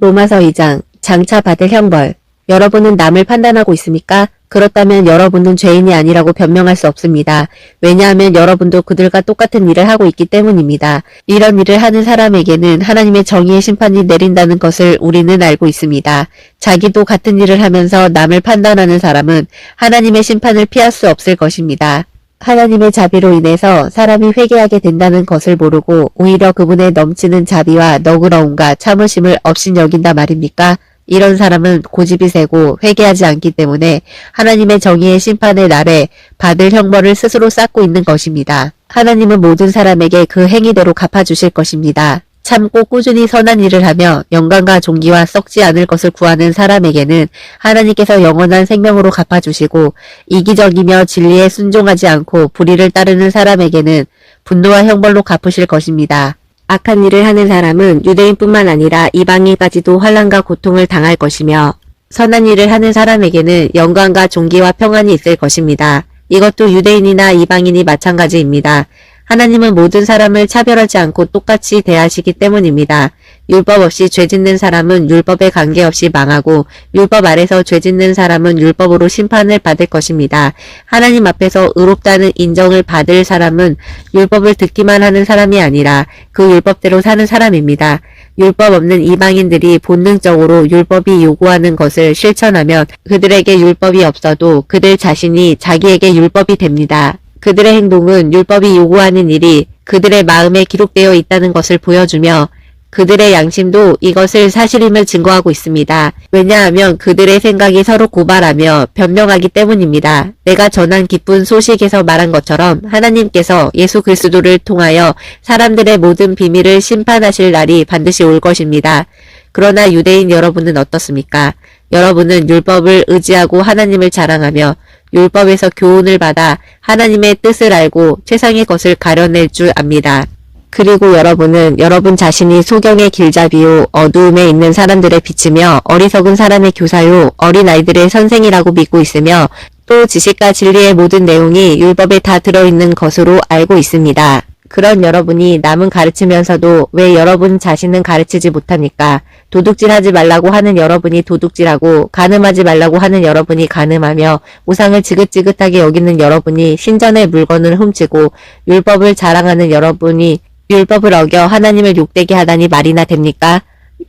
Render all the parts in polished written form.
로마서 2장 장차 받을 형벌. 여러분은 남을 판단하고 있습니까? 그렇다면 여러분은 죄인이 아니라고 변명할 수 없습니다. 왜냐하면 여러분도 그들과 똑같은 일을 하고 있기 때문입니다. 이런 일을 하는 사람에게는 하나님의 정의의 심판이 내린다는 것을 우리는 알고 있습니다. 자기도 같은 일을 하면서 남을 판단하는 사람은 하나님의 심판을 피할 수 없을 것입니다. 하나님의 자비로 인해서 사람이 회개하게 된다는 것을 모르고 오히려 그분의 넘치는 자비와 너그러움과 참으심을 업신여긴다 말입니까? 이런 사람은 고집이 세고 회개하지 않기 때문에 하나님의 정의의 심판의 날에 받을 형벌을 스스로 쌓고 있는 것입니다. 하나님은 모든 사람에게 그 행위대로 갚아주실 것입니다. 참고 꾸준히 선한 일을 하며 영광과 존귀와 썩지 않을 것을 구하는 사람에게는 하나님께서 영원한 생명으로 갚아주시고, 이기적이며 진리에 순종하지 않고 불의를 따르는 사람에게는 분노와 형벌로 갚으실 것입니다. 악한 일을 하는 사람은 유대인뿐만 아니라 이방인까지도 환난과 고통을 당할 것이며, 선한 일을 하는 사람에게는 영광과 존귀와 평안이 있을 것입니다. 이것도 유대인이나 이방인이 마찬가지입니다. 하나님은 모든 사람을 차별하지 않고 똑같이 대하시기 때문입니다. 율법 없이 죄 짓는 사람은 율법에 관계없이 망하고, 율법 아래서 죄 짓는 사람은 율법으로 심판을 받을 것입니다. 하나님 앞에서 의롭다는 인정을 받을 사람은 율법을 듣기만 하는 사람이 아니라 그 율법대로 사는 사람입니다. 율법 없는 이방인들이 본능적으로 율법이 요구하는 것을 실천하면 그들에게 율법이 없어도 그들 자신이 자기에게 율법이 됩니다. 그들의 행동은 율법이 요구하는 일이 그들의 마음에 기록되어 있다는 것을 보여주며, 그들의 양심도 이것을 사실임을 증거하고 있습니다. 왜냐하면 그들의 생각이 서로 고발하며 변명하기 때문입니다. 내가 전한 기쁜 소식에서 말한 것처럼 하나님께서 예수 그리스도를 통하여 사람들의 모든 비밀을 심판하실 날이 반드시 올 것입니다. 그러나 유대인 여러분은 어떻습니까? 여러분은 율법을 의지하고 하나님을 자랑하며 율법에서 교훈을 받아 하나님의 뜻을 알고 세상의 것을 가려낼 줄 압니다. 그리고 여러분은 여러분 자신이 소경의 길잡이요 어두움에 있는 사람들의 빛이며 어리석은 사람의 교사요 어린아이들의 선생이라고 믿고 있으며, 또 지식과 진리의 모든 내용이 율법에 다 들어있는 것으로 알고 있습니다. 그런 여러분이 남은 가르치면서도 왜 여러분 자신은 가르치지 못합니까? 도둑질하지 말라고 하는 여러분이 도둑질하고, 가늠하지 말라고 하는 여러분이 가늠하며, 우상을 지긋지긋하게 여기는 여러분이 신전의 물건을 훔치고, 율법을 자랑하는 여러분이 율법을 어겨 하나님을 욕되게 하다니 말이나 됩니까?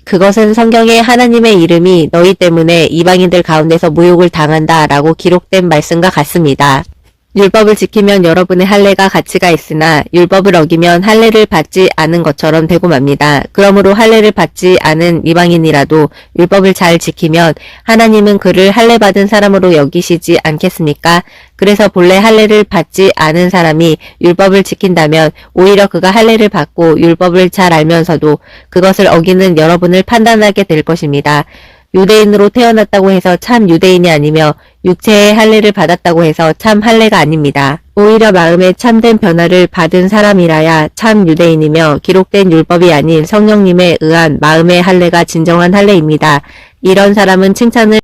그것은 성경에 하나님의 이름이 너희 때문에 이방인들 가운데서 모욕을 당한다 라고 기록된 말씀과 같습니다. 율법을 지키면 여러분의 할례가 가치가 있으나 율법을 어기면 할례를 받지 않은 것처럼 되고 맙니다. 그러므로 할례를 받지 않은 이방인이라도 율법을 잘 지키면 하나님은 그를 할례 받은 사람으로 여기시지 않겠습니까? 그래서 본래 할례를 받지 않은 사람이 율법을 지킨다면 오히려 그가 할례를 받고 율법을 잘 알면서도 그것을 어기는 여러분을 판단하게 될 것입니다. 유대인으로 태어났다고 해서 참 유대인이 아니며 육체의 할례를 받았다고 해서 참 할례가 아닙니다. 오히려 마음에 참된 변화를 받은 사람이라야 참 유대인이며 기록된 율법이 아닌 성령님에 의한 마음의 할례가 진정한 할례입니다. 이런 사람은 칭찬을